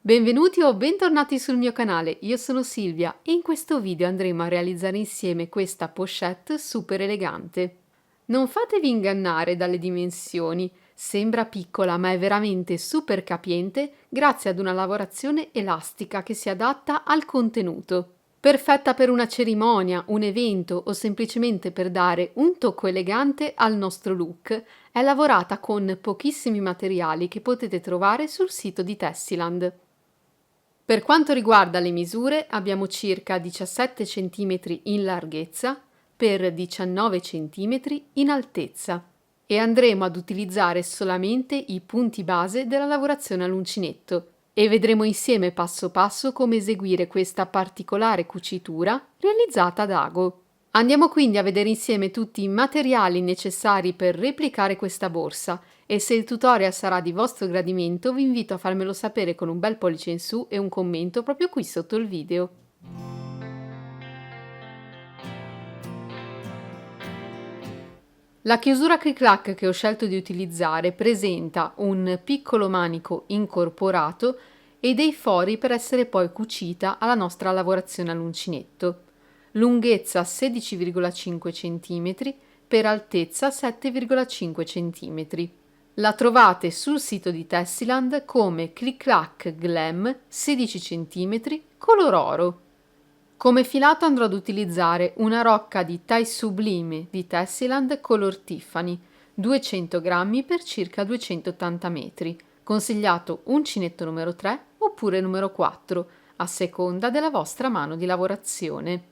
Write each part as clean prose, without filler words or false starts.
Benvenuti o bentornati sul mio canale, io sono Silvia e in questo video andremo a realizzare insieme questa pochette super elegante. Non fatevi ingannare dalle dimensioni, sembra piccola ma è veramente super capiente grazie ad una lavorazione elastica che si adatta al contenuto. Perfetta per una cerimonia, un evento o semplicemente per dare un tocco elegante al nostro look, è lavorata con pochissimi materiali che potete trovare sul sito di Tessiland. Per quanto riguarda le misure, abbiamo circa 17 cm in larghezza per 19 cm in altezza e andremo ad utilizzare solamente i punti base della lavorazione all'uncinetto e vedremo insieme passo passo come eseguire questa particolare cucitura realizzata ad ago. Andiamo quindi a vedere insieme tutti i materiali necessari per replicare questa borsa e se il tutorial sarà di vostro gradimento vi invito a farmelo sapere con un bel pollice in su e un commento proprio qui sotto il video. La chiusura clic-clac che ho scelto di utilizzare presenta un piccolo manico incorporato e dei fori per essere poi cucita alla nostra lavorazione all'uncinetto. Lunghezza 16,5 cm per altezza 7,5 cm. La trovate sul sito di Tessiland come Clic Clac Glam 16 cm color oro. Come filato andrò ad utilizzare una rocca di Tie Sublime di Tessiland color Tiffany, 200 grammi per circa 280 metri, consigliato uncinetto numero 3 oppure numero 4, a seconda della vostra mano di lavorazione.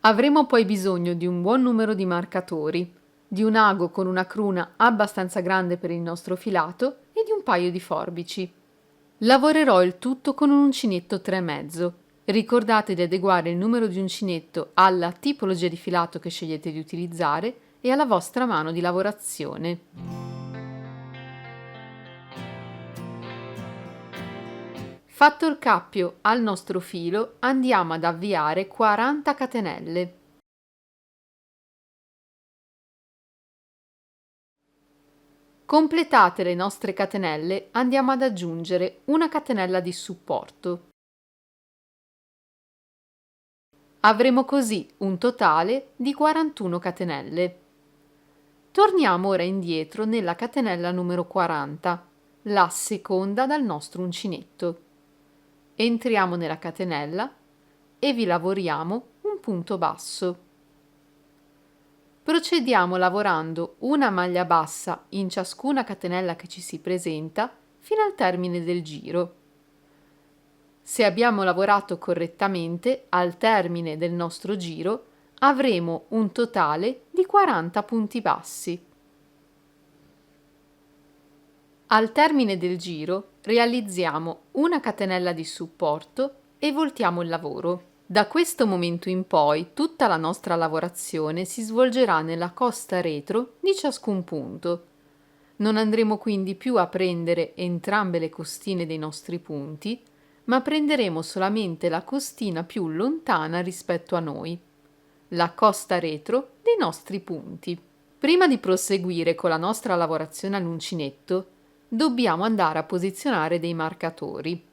Avremo poi bisogno di un buon numero di marcatori, di un ago con una cruna abbastanza grande per il nostro filato e di un paio di forbici. Lavorerò il tutto con un uncinetto 3,5. Ricordate di adeguare il numero di uncinetto alla tipologia di filato che scegliete di utilizzare e alla vostra mano di lavorazione. Fatto il cappio al nostro filo, andiamo ad avviare 40 catenelle. Completate le nostre catenelle, andiamo ad aggiungere una catenella di supporto. Avremo così un totale di 41 catenelle. Torniamo ora indietro nella catenella numero 40, la seconda dal nostro uncinetto. Entriamo nella catenella e vi lavoriamo un punto basso. Procediamo lavorando una maglia bassa in ciascuna catenella che ci si presenta fino al termine del giro. Se abbiamo lavorato correttamente, al termine del nostro giro avremo un totale di 40 punti bassi. Al termine del giro realizziamo una catenella di supporto e voltiamo il lavoro. Da questo momento in poi tutta la nostra lavorazione si svolgerà nella costa retro di ciascun punto. Non andremo quindi più a prendere entrambe le costine dei nostri punti, ma prenderemo solamente la costina più lontana rispetto a noi, la costa retro dei nostri punti. Prima di proseguire con la nostra lavorazione all'uncinetto, dobbiamo andare a posizionare dei marcatori.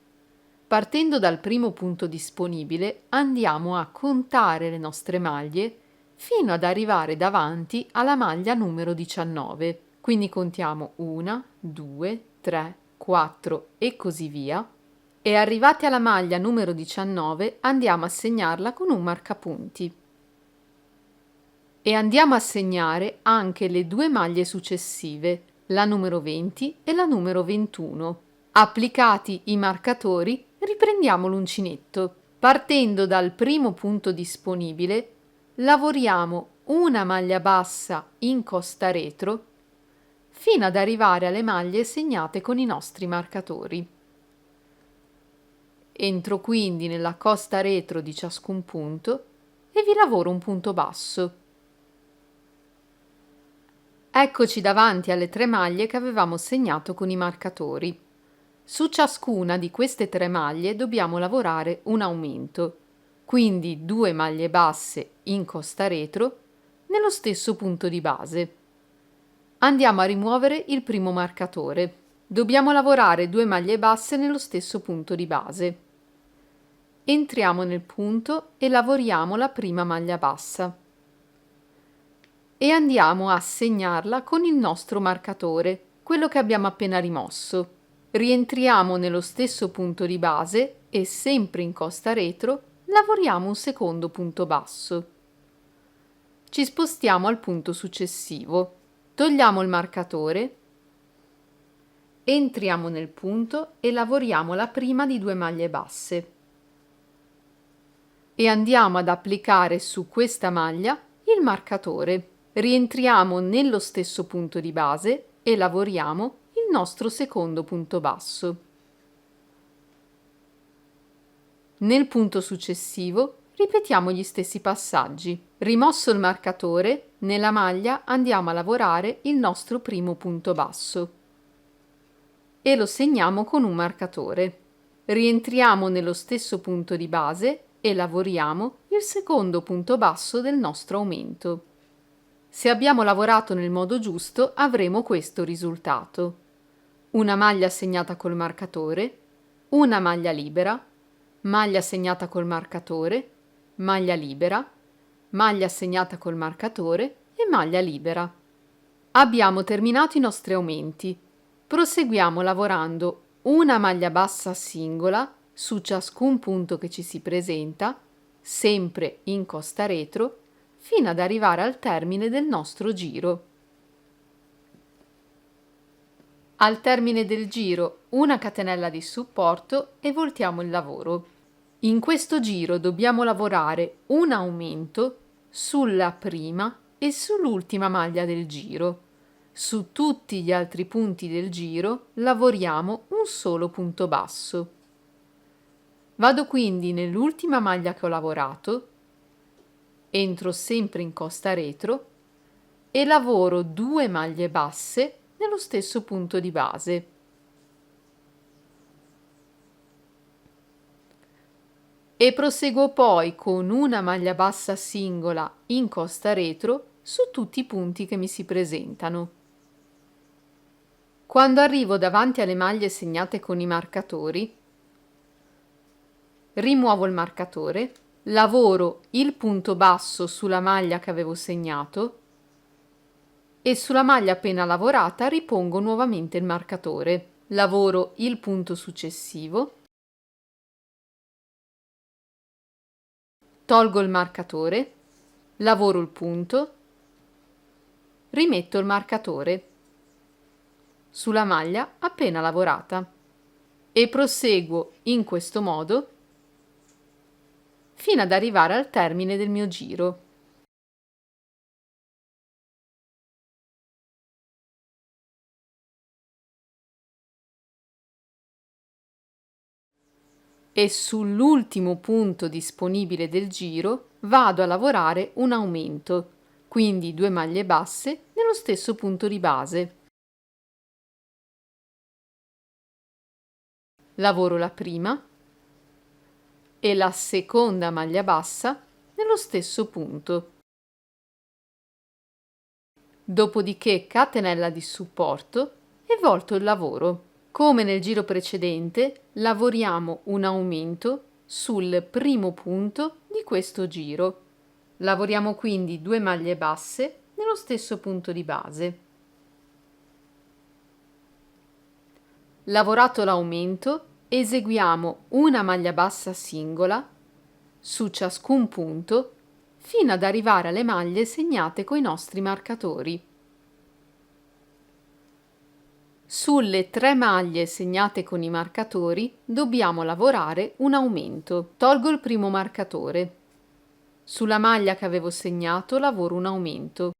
Partendo dal primo punto disponibile, andiamo a contare le nostre maglie fino ad arrivare davanti alla maglia numero 19. Quindi contiamo 1, 2, 3, 4 e così via. E arrivati alla maglia numero 19 andiamo a segnarla con un marcapunti. E andiamo a segnare anche le due maglie successive, la numero 20 e la numero 21. Applicati i marcatori, riprendiamo l'uncinetto. Partendo dal primo punto disponibile, lavoriamo una maglia bassa in costa retro fino ad arrivare alle maglie segnate con i nostri marcatori. Entro quindi nella costa retro di ciascun punto e vi lavoro un punto basso. Eccoci davanti alle 3 maglie che avevamo segnato con i marcatori. Su ciascuna di queste 3 maglie dobbiamo lavorare un aumento, quindi 2 maglie basse in costa retro nello stesso punto di base. Andiamo a rimuovere il primo marcatore. Dobbiamo lavorare 2 maglie basse nello stesso punto di base. Entriamo nel punto e lavoriamo la prima maglia bassa. E andiamo a segnarla con il nostro marcatore, quello che abbiamo appena rimosso. Rientriamo nello stesso punto di base e sempre in costa retro lavoriamo un secondo punto basso. Ci spostiamo al punto successivo. Togliamo il marcatore, entriamo nel punto e lavoriamo la prima di 2 maglie basse. E andiamo ad applicare su questa maglia il marcatore. Rientriamo nello stesso punto di base e lavoriamo il nostro secondo punto basso. Nel punto successivo ripetiamo gli stessi passaggi. Rimosso il marcatore, nella maglia andiamo a lavorare il nostro primo punto basso e lo segniamo con un marcatore. Rientriamo nello stesso punto di base e lavoriamo il secondo punto basso del nostro aumento. Se abbiamo lavorato nel modo giusto avremo questo risultato: una maglia segnata col marcatore, una maglia libera, maglia segnata col marcatore, maglia libera, maglia segnata col marcatore e maglia libera. Abbiamo terminato i nostri aumenti. Proseguiamo lavorando una maglia bassa singola su ciascun punto che ci si presenta, sempre in costa retro, fino ad arrivare al termine del nostro giro. Al termine del giro, una catenella di supporto e voltiamo il lavoro. In questo giro dobbiamo lavorare un aumento sulla prima e sull'ultima maglia del giro. Su tutti gli altri punti del giro lavoriamo un solo punto basso. Vado quindi nell'ultima maglia che ho lavorato, entro sempre in costa retro e lavoro 2 maglie basse nello stesso punto di base. E proseguo poi con una maglia bassa singola in costa retro su tutti i punti che mi si presentano. Quando arrivo davanti alle maglie segnate con i marcatori, rimuovo il marcatore, lavoro il punto basso sulla maglia che avevo segnato e sulla maglia appena lavorata ripongo nuovamente il marcatore. Lavoro il punto successivo, tolgo il marcatore, lavoro il punto, rimetto il marcatore sulla maglia appena lavorata e proseguo in questo modo fino ad arrivare al termine del mio giro. E sull'ultimo punto disponibile del giro vado a lavorare un aumento, quindi 2 maglie basse nello stesso punto di base. Lavoro la prima e la seconda maglia bassa nello stesso punto. Dopodiché catenella di supporto e volto il lavoro. Come nel giro precedente, lavoriamo un aumento sul primo punto di questo giro. Lavoriamo quindi 2 maglie basse nello stesso punto di base. Lavorato l'aumento, eseguiamo una maglia bassa singola su ciascun punto fino ad arrivare alle maglie segnate coi nostri marcatori. Sulle 3 maglie segnate con i marcatori dobbiamo lavorare un aumento. Tolgo il primo marcatore. Sulla maglia che avevo segnato lavoro un aumento.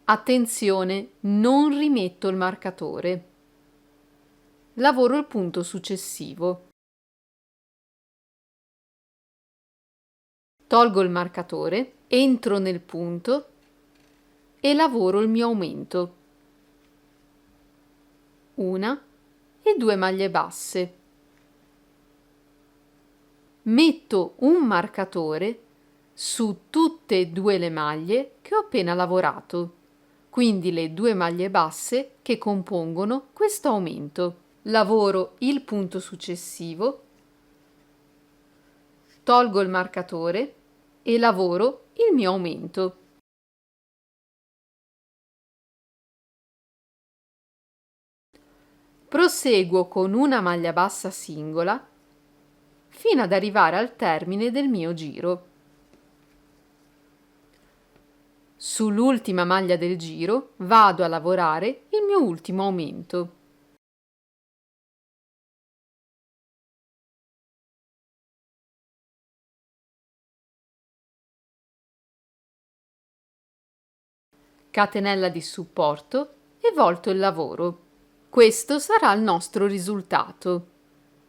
Attenzione, non rimetto il marcatore. Lavoro il punto successivo. Tolgo il marcatore, entro nel punto e lavoro il mio aumento. 1 e 2 maglie basse. Metto un marcatore su tutte e due le maglie che ho appena lavorato, quindi le 2 maglie basse che compongono questo aumento. Lavoro il punto successivo, tolgo il marcatore e lavoro il mio aumento. Proseguo con una maglia bassa singola fino ad arrivare al termine del mio giro. Sull'ultima maglia del giro vado a lavorare il mio ultimo aumento. Catenella di supporto e volto il lavoro. Questo sarà il nostro risultato.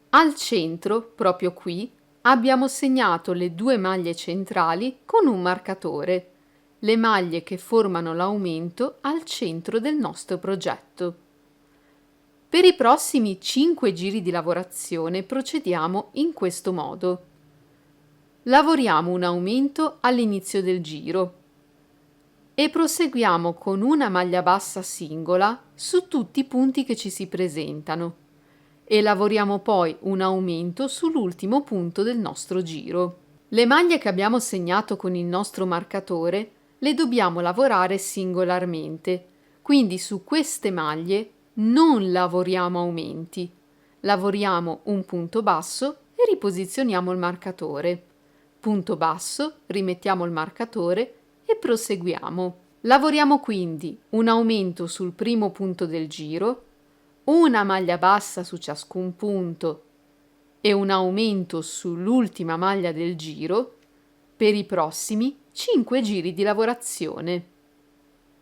Al centro, proprio qui, abbiamo segnato le 2 maglie centrali con un marcatore, le maglie che formano l'aumento al centro del nostro progetto. Per i prossimi 5 giri di lavorazione procediamo in questo modo. Lavoriamo un aumento all'inizio del giro e proseguiamo con una maglia bassa singola su tutti i punti che ci si presentano e lavoriamo poi un aumento sull'ultimo punto del nostro giro. Le maglie che abbiamo segnato con il nostro marcatore le dobbiamo lavorare singolarmente, quindi su queste maglie non lavoriamo aumenti, lavoriamo un punto basso e riposizioniamo il marcatore. Punto basso, rimettiamo il marcatore e proseguiamo. Lavoriamo quindi un aumento sul primo punto del giro, una maglia bassa su ciascun punto e un aumento sull'ultima maglia del giro per i prossimi 5 giri di lavorazione.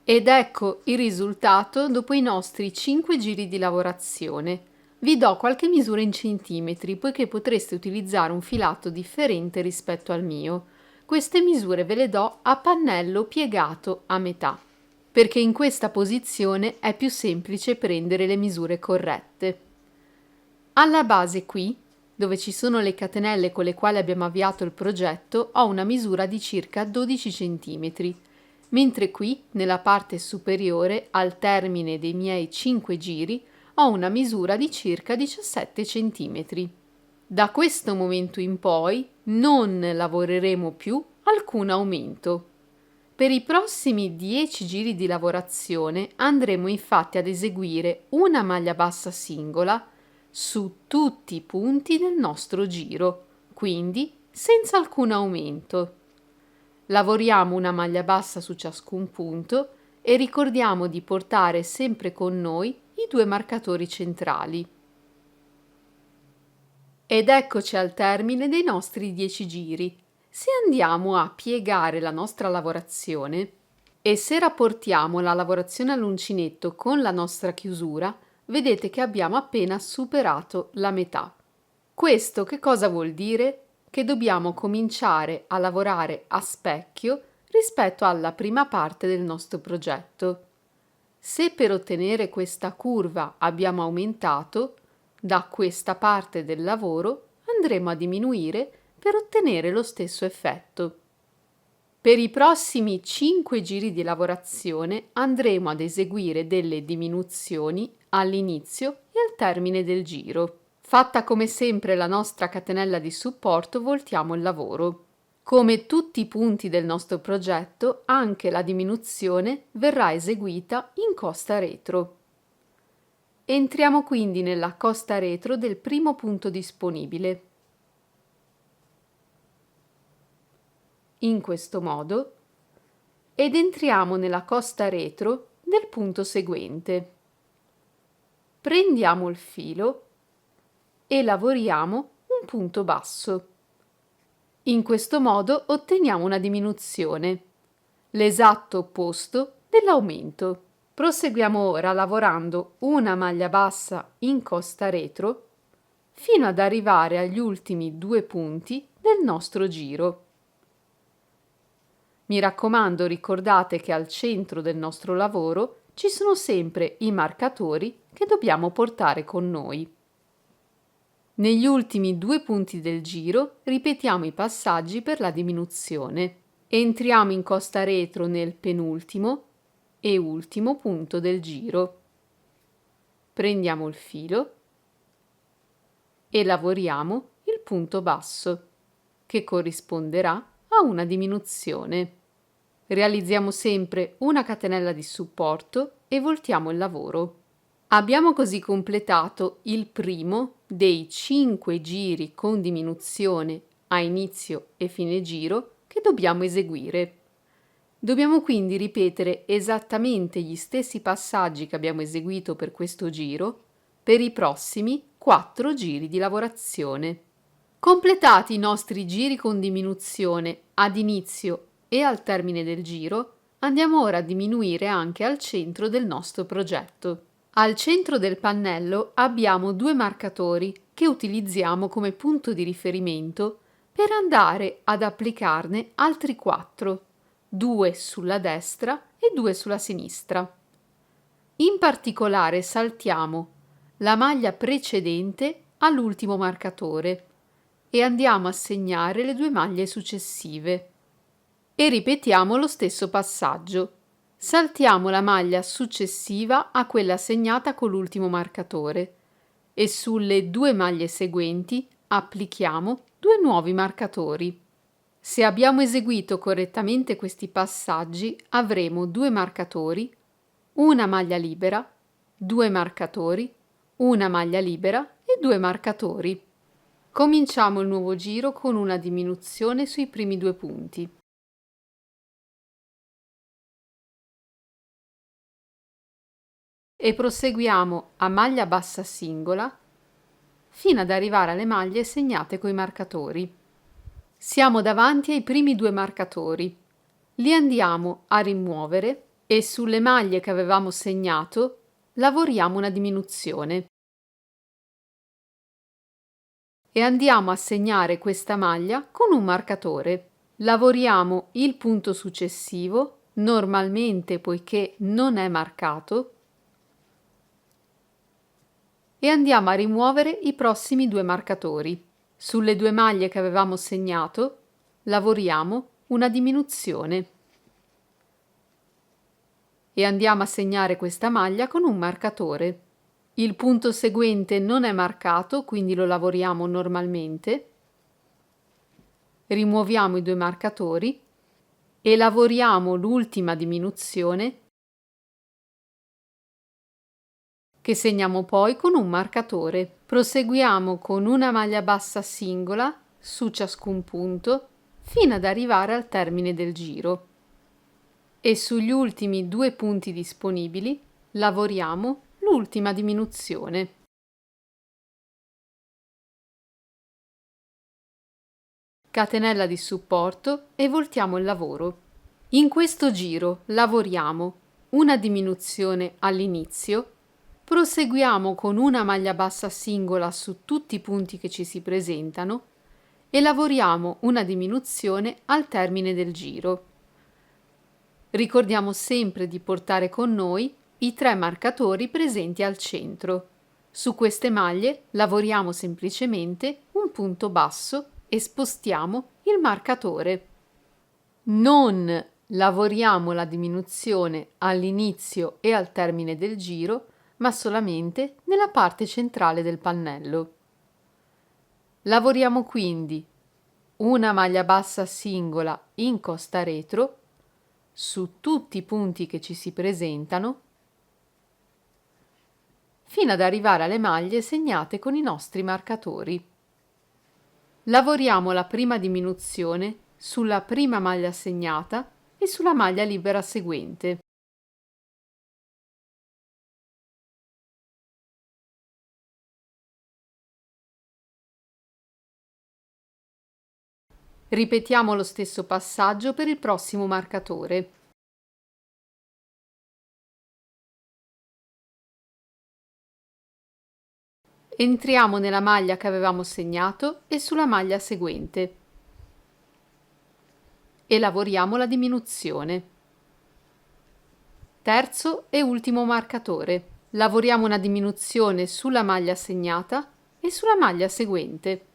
Ed ecco il risultato dopo i nostri 5 giri di lavorazione. Vi do qualche misura in centimetri, poiché potreste utilizzare un filato differente rispetto al mio. Queste misure ve le do a pannello piegato a metà, perché in questa posizione è più semplice prendere le misure corrette. Alla base qui, dove ci sono le catenelle con le quali abbiamo avviato il progetto, ho una misura di circa 12 cm, mentre qui, nella parte superiore, al termine dei miei 5 giri, ho una misura di circa 17 cm. Da questo momento in poi non lavoreremo più alcun aumento. Per i prossimi 10 giri di lavorazione andremo infatti ad eseguire una maglia bassa singola su tutti i punti del nostro giro, quindi senza alcun aumento. Lavoriamo una maglia bassa su ciascun punto e ricordiamo di portare sempre con noi i 2 marcatori centrali. Ed eccoci al termine dei nostri 10 giri. Se andiamo a piegare la nostra lavorazione e se rapportiamo la lavorazione all'uncinetto con la nostra chiusura, vedete che abbiamo appena superato la metà. Questo che cosa vuol dire? Che dobbiamo cominciare a lavorare a specchio rispetto alla prima parte del nostro progetto. Se per ottenere questa curva abbiamo aumentato, da questa parte del lavoro andremo a diminuire per ottenere lo stesso effetto. Per i prossimi 5 giri di lavorazione andremo ad eseguire delle diminuzioni all'inizio e al termine del giro. Fatta come sempre la nostra catenella di supporto, voltiamo il lavoro. Come tutti i punti del nostro progetto, anche la diminuzione verrà eseguita in costa retro. Entriamo quindi nella costa retro del primo punto disponibile. In questo modo, ed entriamo nella costa retro del punto seguente. Prendiamo il filo e lavoriamo un punto basso. In questo modo otteniamo una diminuzione, l'esatto opposto dell'aumento. Proseguiamo ora lavorando una maglia bassa in costa retro fino ad arrivare agli ultimi 2 punti del nostro giro. Mi raccomando, ricordate che al centro del nostro lavoro ci sono sempre i marcatori che dobbiamo portare con noi. Negli ultimi 2 punti del giro ripetiamo i passaggi per la diminuzione. Entriamo in costa retro nel penultimo e ultimo punto del giro. Prendiamo il filo e lavoriamo il punto basso, che corrisponderà a una diminuzione. Realizziamo sempre una catenella di supporto e voltiamo il lavoro. Abbiamo così completato il primo dei 5 giri con diminuzione a inizio e fine giro che dobbiamo eseguire. Dobbiamo quindi ripetere esattamente gli stessi passaggi che abbiamo eseguito per questo giro per i prossimi 4 giri di lavorazione. Completati i nostri giri con diminuzione ad inizio e al termine del giro, andiamo ora a diminuire anche al centro del nostro progetto. Al centro del pannello abbiamo 2 marcatori che utilizziamo come punto di riferimento per andare ad applicarne altri 4, 2 sulla destra e 2 sulla sinistra. In particolare saltiamo la maglia precedente all'ultimo marcatore e andiamo a segnare le 2 maglie successive. E ripetiamo lo stesso passaggio. Saltiamo la maglia successiva a quella segnata con l'ultimo marcatore e sulle 2 maglie seguenti applichiamo 2 nuovi marcatori. Se abbiamo eseguito correttamente questi passaggi, avremo 2 marcatori, una maglia libera, 2 marcatori, una maglia libera e 2 marcatori. Cominciamo il nuovo giro con una diminuzione sui primi 2 punti. E proseguiamo a maglia bassa singola fino ad arrivare alle maglie segnate coi marcatori. Siamo davanti ai primi 2 marcatori. Li andiamo a rimuovere e sulle maglie che avevamo segnato lavoriamo una diminuzione. E andiamo a segnare questa maglia con un marcatore. Lavoriamo il punto successivo, normalmente poiché non è marcato, e andiamo a rimuovere i prossimi 2 marcatori. Sulle 2 maglie che avevamo segnato lavoriamo una diminuzione e andiamo a segnare questa maglia con un marcatore. Il punto seguente non è marcato, quindi lo lavoriamo normalmente. Rimuoviamo i 2 marcatori e lavoriamo l'ultima diminuzione che segniamo poi con un marcatore. Proseguiamo con una maglia bassa singola su ciascun punto fino ad arrivare al termine del giro e sugli ultimi 2 punti disponibili lavoriamo l'ultima diminuzione. Catenella di supporto e voltiamo il lavoro. In questo giro lavoriamo una diminuzione all'inizio. Proseguiamo con una maglia bassa singola su tutti i punti che ci si presentano e lavoriamo una diminuzione al termine del giro. Ricordiamo sempre di portare con noi i 3 marcatori presenti al centro. Su queste maglie lavoriamo semplicemente un punto basso e spostiamo il marcatore. Non lavoriamo la diminuzione all'inizio e al termine del giro, ma solamente nella parte centrale del pannello. Lavoriamo quindi una maglia bassa singola in costa retro su tutti i punti che ci si presentano fino ad arrivare alle maglie segnate con i nostri marcatori. Lavoriamo la prima diminuzione sulla prima maglia segnata e sulla maglia libera seguente. Ripetiamo lo stesso passaggio per il prossimo marcatore. Entriamo nella maglia che avevamo segnato e sulla maglia seguente e lavoriamo la diminuzione. Terzo e ultimo marcatore. Lavoriamo una diminuzione sulla maglia segnata e sulla maglia seguente.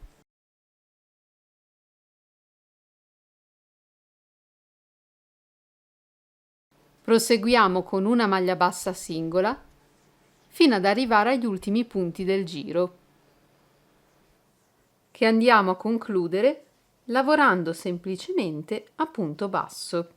Proseguiamo con una maglia bassa singola fino ad arrivare agli ultimi punti del giro, che andiamo a concludere lavorando semplicemente a punto basso.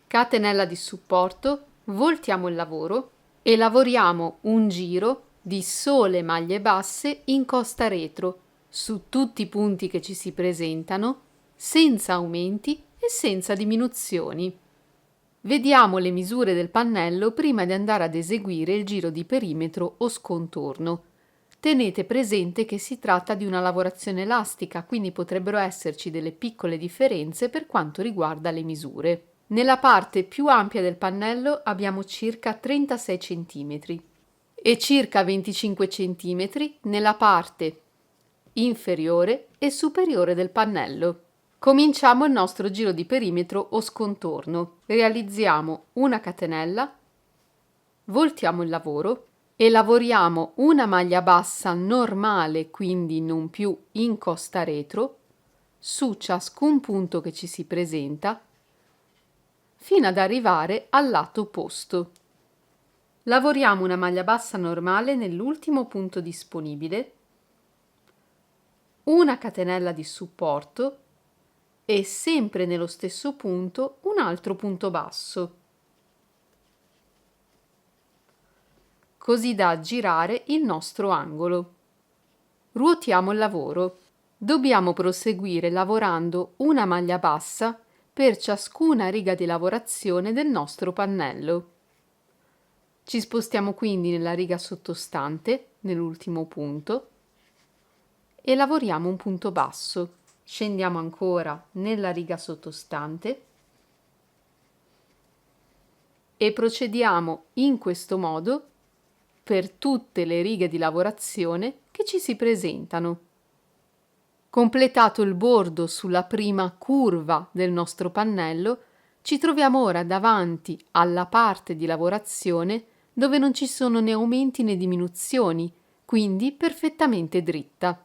Catenella di supporto, voltiamo il lavoro e lavoriamo un giro di sole maglie basse in costa retro su tutti i punti che ci si presentano, senza aumenti e senza diminuzioni. Vediamo le misure del pannello prima di andare ad eseguire il giro di perimetro o scontorno. Tenete presente che si tratta di una lavorazione elastica, quindi potrebbero esserci delle piccole differenze per quanto riguarda le misure. Nella parte più ampia del pannello abbiamo circa 36 cm e circa 25 cm nella parte inferiore e superiore del pannello. Cominciamo il nostro giro di perimetro o scontorno. Realizziamo una catenella, voltiamo il lavoro e lavoriamo una maglia bassa normale, quindi non più in costa retro, su ciascun punto che ci si presenta, fino ad arrivare al lato opposto. Lavoriamo una maglia bassa normale nell'ultimo punto disponibile, una catenella di supporto e sempre nello stesso punto un altro punto basso, così da girare il nostro angolo. Ruotiamo il lavoro. Dobbiamo proseguire lavorando una maglia bassa per ciascuna riga di lavorazione del nostro pannello. Ci spostiamo quindi nella riga sottostante, nell'ultimo punto, e lavoriamo un punto basso. Scendiamo ancora nella riga sottostante e procediamo in questo modo per tutte le righe di lavorazione che ci si presentano. Completato il bordo sulla prima curva del nostro pannello, ci troviamo ora davanti alla parte di lavorazione dove non ci sono né aumenti né diminuzioni, quindi perfettamente dritta.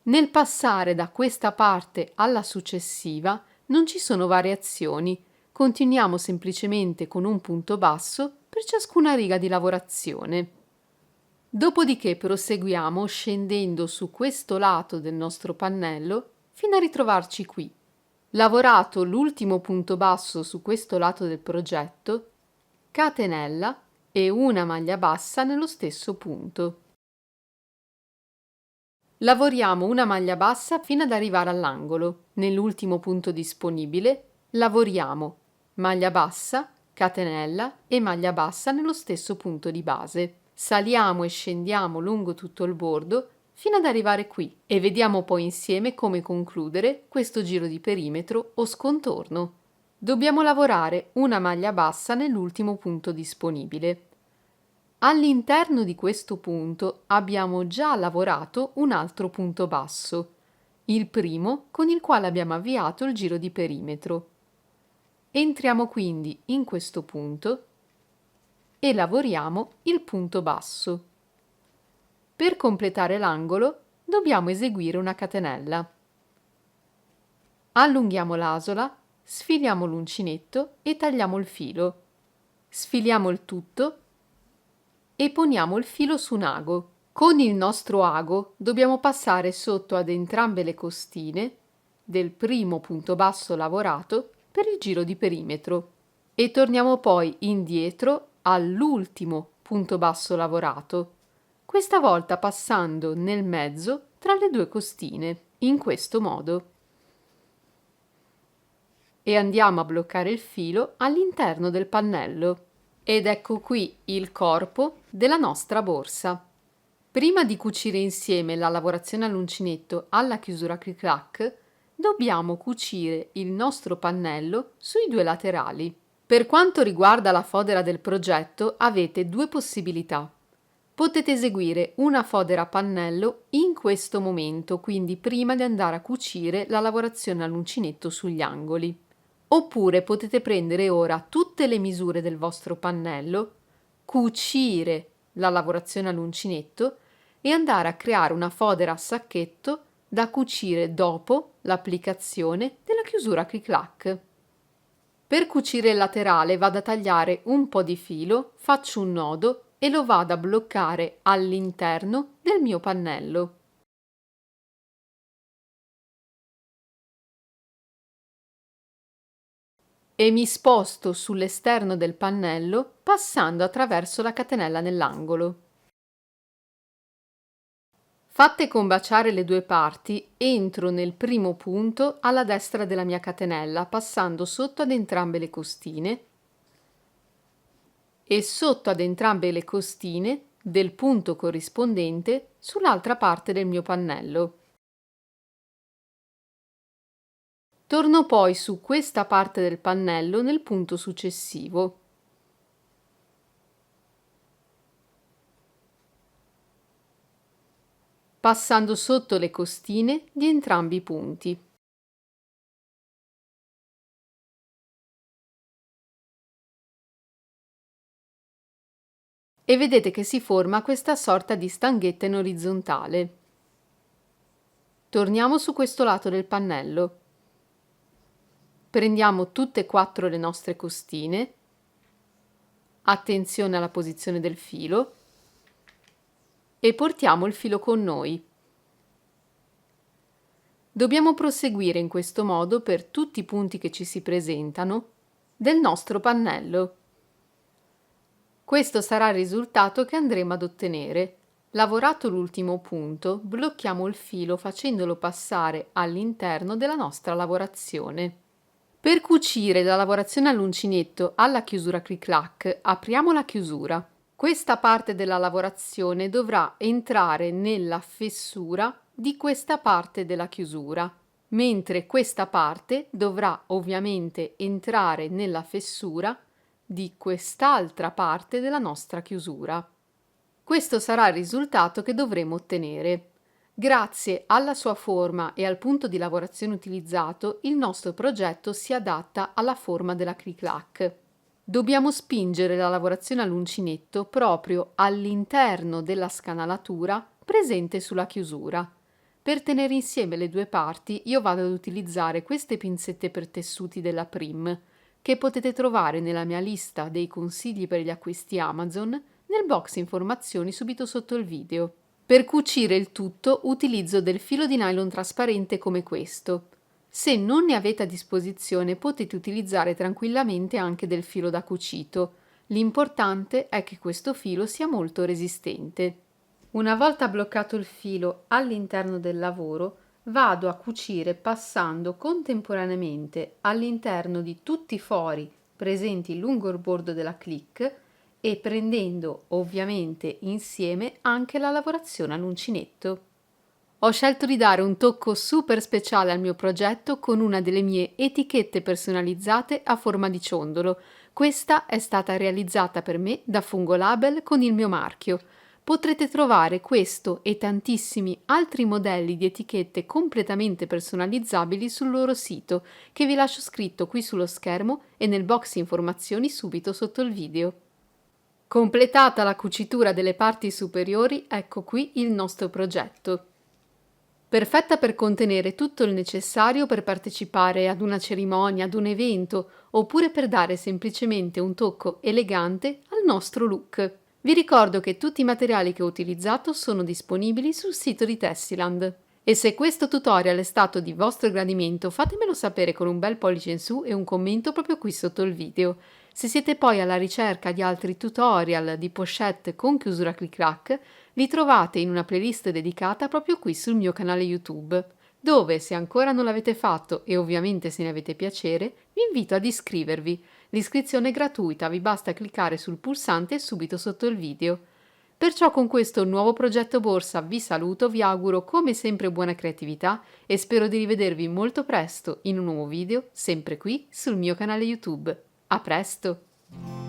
Nel passare da questa parte alla successiva non ci sono variazioni, continuiamo semplicemente con un punto basso per ciascuna riga di lavorazione. Dopodiché proseguiamo scendendo su questo lato del nostro pannello fino a ritrovarci qui. Lavorato l'ultimo punto basso su questo lato del progetto, catenella e una maglia bassa nello stesso punto. Lavoriamo una maglia bassa fino ad arrivare all'angolo. Nell'ultimo punto disponibile lavoriamo maglia bassa, catenella e maglia bassa nello stesso punto di base. Saliamo e scendiamo lungo tutto il bordo fino ad arrivare qui e vediamo poi insieme come concludere questo giro di perimetro o scontorno. Dobbiamo lavorare una maglia bassa nell'ultimo punto disponibile. All'interno di questo punto abbiamo già lavorato un altro punto basso, il primo con il quale abbiamo avviato il giro di perimetro. Entriamo quindi in questo punto e lavoriamo il punto basso. Per completare l'angolo dobbiamo eseguire una catenella. Allunghiamo l'asola, sfiliamo l'uncinetto e tagliamo il filo. Sfiliamo il tutto e poniamo il filo su un ago. Con il nostro ago dobbiamo passare sotto ad entrambe le costine del primo punto basso lavorato per il giro di perimetro e torniamo poi indietro all'ultimo punto basso lavorato, questa volta passando nel mezzo tra le due costine, in questo modo. E andiamo a bloccare il filo all'interno del pannello. Ed ecco qui il corpo della nostra borsa. Prima di cucire insieme la lavorazione all'uncinetto alla chiusura cric-crac, dobbiamo cucire il nostro pannello sui due laterali. Per quanto riguarda la fodera del progetto, avete due possibilità. Potete eseguire una fodera a pannello in questo momento, quindi prima di andare a cucire la lavorazione all'uncinetto sugli angoli. Oppure potete prendere ora tutte le misure del vostro pannello, cucire la lavorazione all'uncinetto e andare a creare una fodera a sacchetto da cucire dopo l'applicazione della chiusura clic-clac. Per cucire il laterale vado a tagliare un po' di filo, faccio un nodo e lo vado a bloccare all'interno del mio pannello. E mi sposto sull'esterno del pannello passando attraverso la catenella nell'angolo. Fatte combaciare le due parti, entro nel primo punto alla destra della mia catenella, passando sotto ad entrambe le costine e sotto ad entrambe le costine del punto corrispondente sull'altra parte del mio pannello. Torno poi su questa parte del pannello nel punto successivo. Passando sotto le costine di entrambi i punti. E vedete che si forma questa sorta di stanghetta in orizzontale. Torniamo su questo lato del pannello. Prendiamo tutte e quattro le nostre costine, attenzione alla posizione del filo, e portiamo il filo con noi. Dobbiamo proseguire in questo modo per tutti i punti che ci si presentano del nostro pannello. Questo sarà il risultato che andremo ad ottenere. Lavorato l'ultimo punto, blocchiamo il filo facendolo passare all'interno della nostra lavorazione. Per cucire la lavorazione all'uncinetto alla chiusura clic-clac, apriamo la chiusura. Questa parte della lavorazione dovrà entrare nella fessura di questa parte della chiusura, mentre questa parte dovrà ovviamente entrare nella fessura di quest'altra parte della nostra chiusura. Questo sarà il risultato che dovremo ottenere. Grazie alla sua forma e al punto di lavorazione utilizzato, il nostro progetto si adatta alla forma della clic-clac. Dobbiamo spingere la lavorazione all'uncinetto proprio all'interno della scanalatura presente sulla chiusura. Per tenere insieme le due parti io vado ad utilizzare queste pinzette per tessuti della Prim, che potete trovare nella mia lista dei consigli per gli acquisti Amazon nel box informazioni subito sotto il video. Per cucire il tutto utilizzo del filo di nylon trasparente come questo. Se non ne avete a disposizione potete utilizzare tranquillamente anche del filo da cucito. L'importante è che questo filo sia molto resistente. Una volta bloccato il filo all'interno del lavoro, vado a cucire passando contemporaneamente all'interno di tutti i fori presenti lungo il bordo della clic e prendendo ovviamente insieme anche la lavorazione all'uncinetto. Ho scelto di dare un tocco super speciale al mio progetto con una delle mie etichette personalizzate a forma di ciondolo. Questa è stata realizzata per me da Fungolabel con il mio marchio. Potrete trovare questo e tantissimi altri modelli di etichette completamente personalizzabili sul loro sito, che vi lascio scritto qui sullo schermo e nel box informazioni subito sotto il video. Completata la cucitura delle parti superiori, ecco qui il nostro progetto. Perfetta per contenere tutto il necessario per partecipare ad una cerimonia, ad un evento, oppure per dare semplicemente un tocco elegante al nostro look. Vi ricordo che tutti i materiali che ho utilizzato sono disponibili sul sito di Tessiland. E se questo tutorial è stato di vostro gradimento, fatemelo sapere con un bel pollice in su e un commento proprio qui sotto il video. Se siete poi alla ricerca di altri tutorial di pochette con chiusura clic-clac, li trovate in una playlist dedicata proprio qui sul mio canale YouTube, dove, se ancora non l'avete fatto e ovviamente se ne avete piacere, vi invito ad iscrivervi. L'iscrizione è gratuita, vi basta cliccare sul pulsante subito sotto il video. Perciò con questo nuovo progetto borsa vi saluto, vi auguro come sempre buona creatività e spero di rivedervi molto presto in un nuovo video, sempre qui sul mio canale YouTube. A presto!